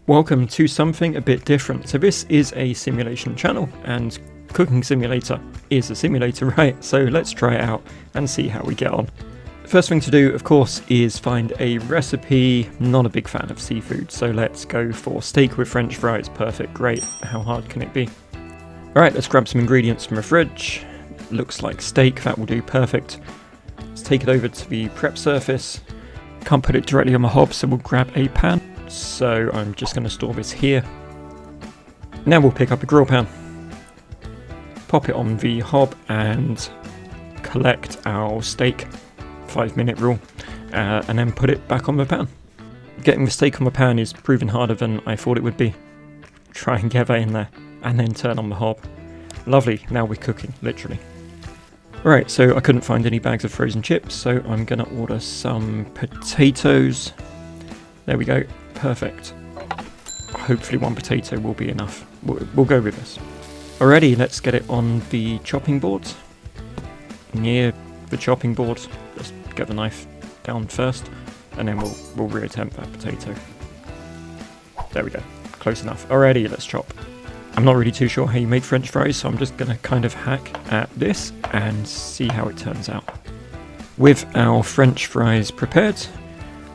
Welcome to something a bit different. So this is a simulation channel, and Cooking Simulator is a simulator, right? So let's try it out and see how we get on. First thing to do, of course, is find a recipe. Not a big fan of seafood, so let's go for steak with French fries. Perfect, great. How hard can it be? Alright, let's grab some ingredients from the fridge. Looks like steak, that will do perfect. Let's take it over to the prep surface. Can't put it directly on the hob, so we'll grab a pan. So I'm just going to store this here. Now we'll pick up a grill pan, pop it on the hob and collect our steak, 5-minute rule, and then put it back on the pan. Getting the steak on the pan is proving harder than I thought it would be. Try and get that in there and then turn on the hob. Lovely, now we're cooking, literally. Right, so I couldn't find any bags of frozen chips, so I'm going to order some potatoes. There we go. Perfect. Hopefully one potato will be enough. We'll go with this. Alrighty, let's get it on the chopping board. Near the chopping board, let's get the knife down first, and then we'll reattempt that potato. There we go. Close enough. Alrighty, let's chop. I'm not really too sure how you make French fries, so I'm just going to kind of hack at this and see how it turns out. With our French fries prepared,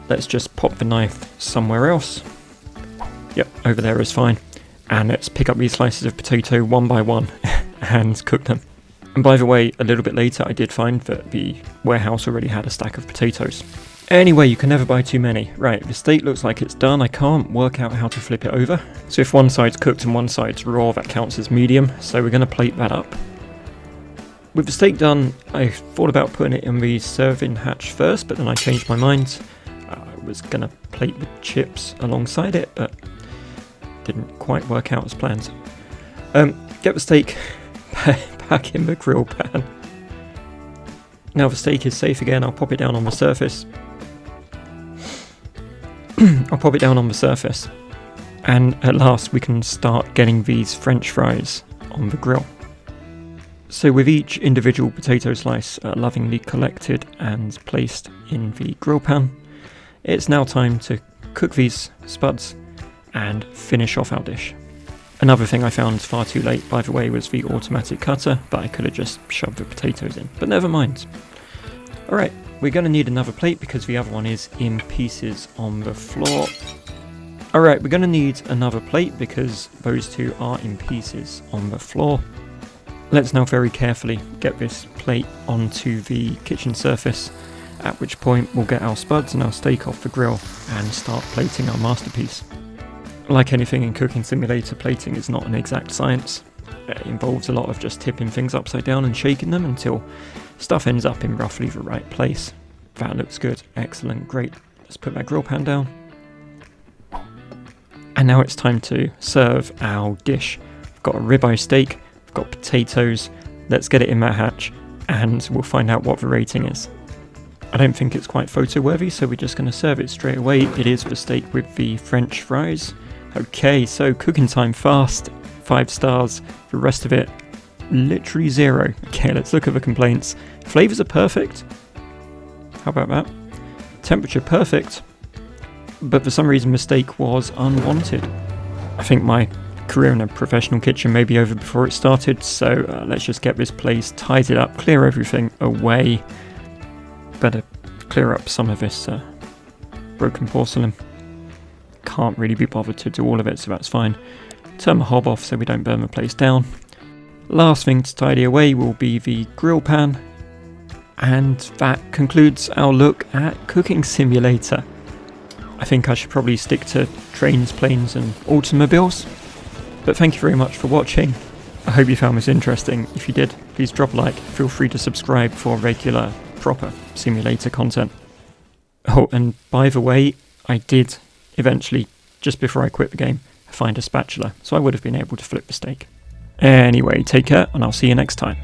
let's just pop the knife somewhere else. Yep, over there is fine. And let's pick up these slices of potato one by one and cook them. And by the way, a little bit later I did find that the warehouse already had a stack of potatoes. Anyway, you can never buy too many. Right, the steak looks like it's done. I can't work out how to flip it over. So if one side's cooked and one side's raw, that counts as medium. So we're going to plate that up. With the steak done, I thought about putting it in the serving hatch first, but then I changed my mind. I was going to plate the chips alongside it, but didn't quite work out as planned. Get the steak back in the grill pan. Now the steak is safe again, I'll pop it down on the surface. And at last we can start getting these French fries on the grill. So with each individual potato slice lovingly collected and placed in the grill pan, it's now time to cook these spuds and finish off our dish. Another thing I found far too late, by the way, was the automatic cutter, but I could have just shoved the potatoes in, but never mind. Alright, we're going to need another plate because the other one is in pieces on the floor. Alright, we're going to need another plate because those two are in pieces on the floor. Let's now very carefully get this plate onto the kitchen surface, at which point we'll get our spuds and our steak off the grill and start plating our masterpiece. Like anything in Cooking Simulator, plating is not an exact science. It involves a lot of just tipping things upside down and shaking them until stuff ends up in roughly the right place. That looks good. Excellent. Great. Let's put that grill pan down. And now it's time to serve our dish. We've got a ribeye steak, we've got potatoes. Let's get it in that hatch and we'll find out what the rating is. I don't think it's quite photo worthy, so we're just going to serve it straight away. It is the steak with the French fries. Okay, so cooking time fast, 5 stars. The rest of it, literally 0. Okay, let's look at the complaints. Flavors are perfect. How about that? Temperature perfect. But for some reason the steak was unwanted. I think my career in a professional kitchen may be over before it started, so let's just get this place tidied up, clear everything away. Better clear up some of this broken porcelain. Can't really be bothered to do all of it, so that's fine. Turn the hob off so we don't burn the place down. Last thing to tidy away will be the grill pan. And that concludes our look at Cooking Simulator. I think I should probably stick to trains, planes and automobiles. But thank you very much for watching. I hope you found this interesting. If you did, please drop a like. Feel free to subscribe for regular, proper simulator content. Oh, and by the way, I did eventually, just before I quit the game, find a spatula, so I would have been able to flip the steak. Anyway, take care, and I'll see you next time.